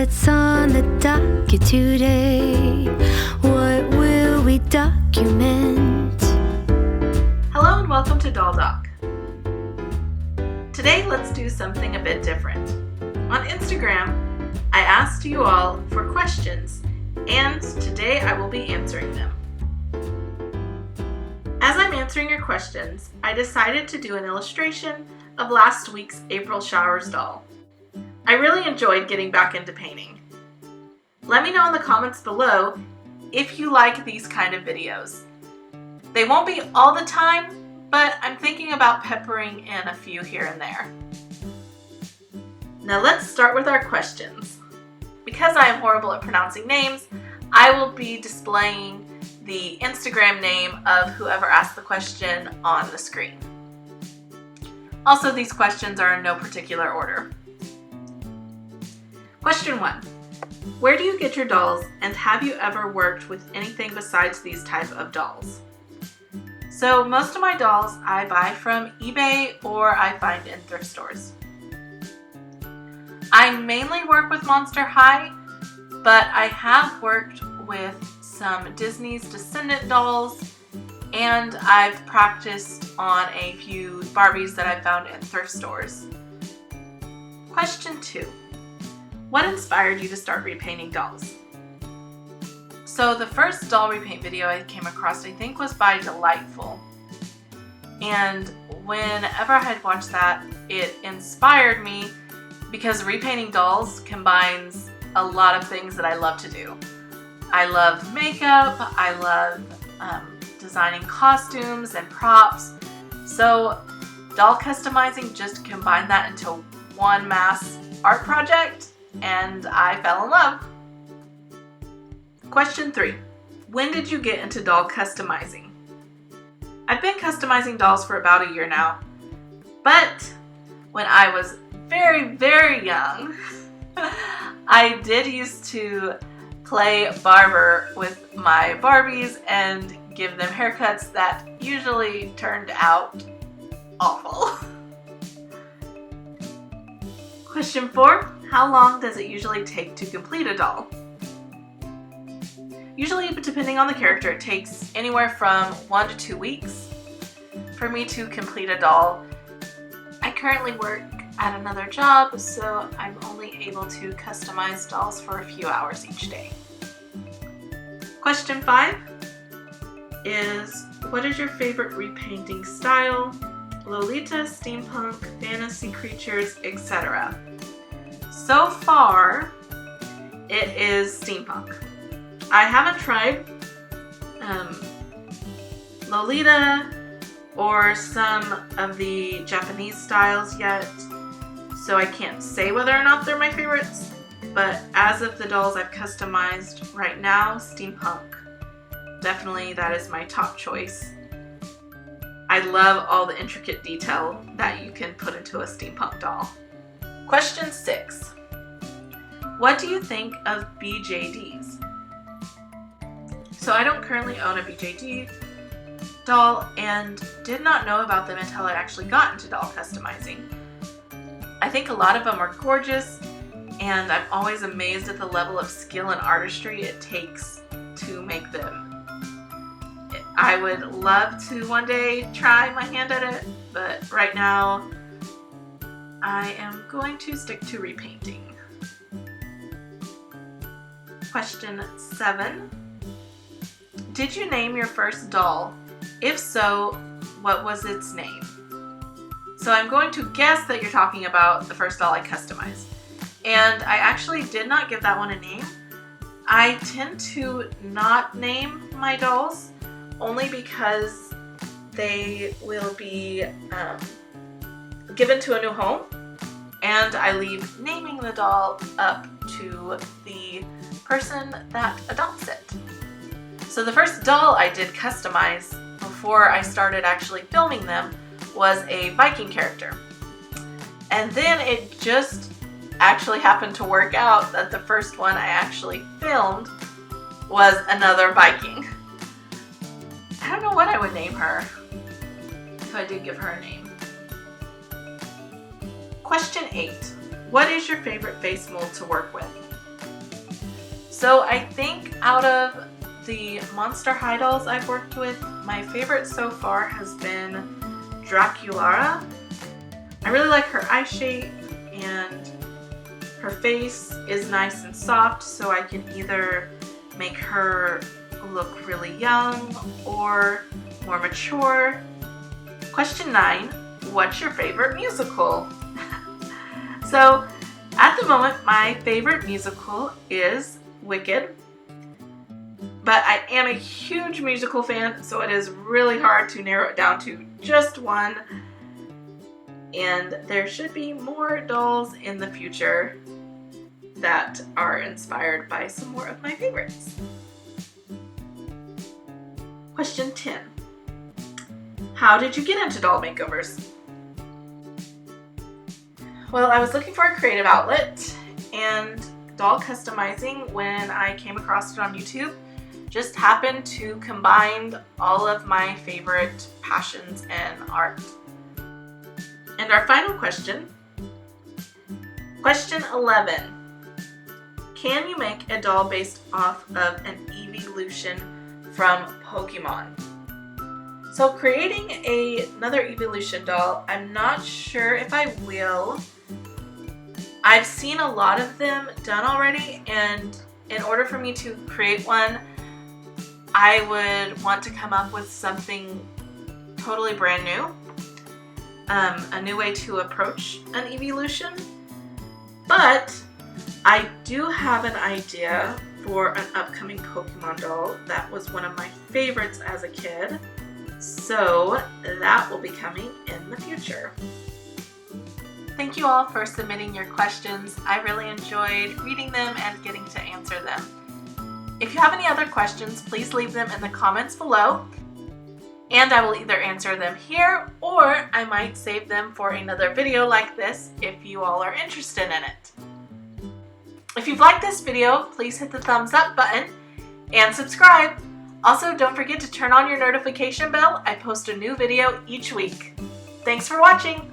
What's on the docket today? What will we document? Hello and welcome to Doll Doc. Today let's do something a bit different. On Instagram, I asked you all for questions, and today I will be answering them. As I'm answering your questions, I decided to do an illustration of last week's April Showers doll. I really enjoyed getting back into painting. Let me know in the comments below if you like these kind of videos. They won't be all the time, but I'm thinking about peppering in a few here and there. Now let's start with our questions. Because I am horrible at pronouncing names, I will be displaying the Instagram name of whoever asked the question on the screen. Also, these questions are in no particular order. Question 1. Where do you get your dolls, and have you ever worked with anything besides these type of dolls? So most of my dolls I buy from eBay or I find in thrift stores. I mainly work with Monster High, but I have worked with some Disney's Descendant dolls, and I've practiced on a few Barbies that I found in thrift stores. Question 2. What inspired you to start repainting dolls? So the first doll repaint video I came across, I think, was by Delightful. And whenever I had watched that, it inspired me because repainting dolls combines a lot of things that I love to do. I love makeup, I love designing costumes and props. So doll customizing just combined that into one mass art project, and I fell in love. Question 3. When did you get into doll customizing? I've been customizing dolls for about a year now, but when I was very, very young, I did used to play barber with my Barbies and give them haircuts that usually turned out awful. Question 4. How long does it usually take to complete a doll? Usually, depending on the character, it takes anywhere from 1 to 2 weeks for me to complete a doll. I currently work at another job, so I'm only able to customize dolls for a few hours each day. Question 5 is, what is your favorite repainting style? Lolita, steampunk, fantasy creatures, etc. So far, it is steampunk. I haven't tried Lolita or some of the Japanese styles yet, so I can't say whether or not they're my favorites, but as of the dolls I've customized right now, steampunk. Definitely that is my top choice. I love all the intricate detail that you can put into a steampunk doll. Question 6. What do you think of BJDs? So I don't currently own a BJD doll and did not know about them until I actually got into doll customizing. I think a lot of them are gorgeous, and I'm always amazed at the level of skill and artistry it takes to make them. I would love to one day try my hand at it, but right now I am going to stick to repainting. Question 7. Did you name your first doll? If so, what was its name? So I'm going to guess that you're talking about the first doll I customized. And I actually did not give that one a name. I tend to not name my dolls only because they will be given to a new home, and I leave naming the doll up to the person that adopts it. So the first doll I did customize before I started actually filming them was a Viking character. And then it just actually happened to work out that the first one I actually filmed was another Viking. I don't know what I would name her if I did give her a name. Question 8. What is your favorite face mold to work with? So I think out of the Monster High dolls I've worked with, my favorite so far has been Draculara. I really like her eye shape, and her face is nice and soft, so I can either make her look really young or more mature. Question 9, what's your favorite musical? So at the moment, my favorite musical is Wicked. But I am a huge musical fan, so it is really hard to narrow it down to just one. And there should be more dolls in the future that are inspired by some more of my favorites. Question 10. How did you get into doll makeovers? Well, I was looking for a creative outlet, and doll customizing, when I came across it on YouTube, just happened to combine all of my favorite passions and art. And our final question, question 11. Can you make a doll based off of an evolution from Pokemon? So creating another evolution doll, I'm not sure if I will. I've seen a lot of them done already, and in order for me to create one, I would want to come up with something totally brand new, a new way to approach an evolution. But I do have an idea for an upcoming Pokemon doll that was one of my favorites as a kid, so that will be coming in the future. Thank you all for submitting your questions. I really enjoyed reading them and getting to answer them. If you have any other questions, please leave them in the comments below, and I will either answer them here or I might save them for another video like this if you all are interested in it. If you've liked this video, please hit the thumbs up button and subscribe. Also, don't forget to turn on your notification bell. I post a new video each week. Thanks for watching!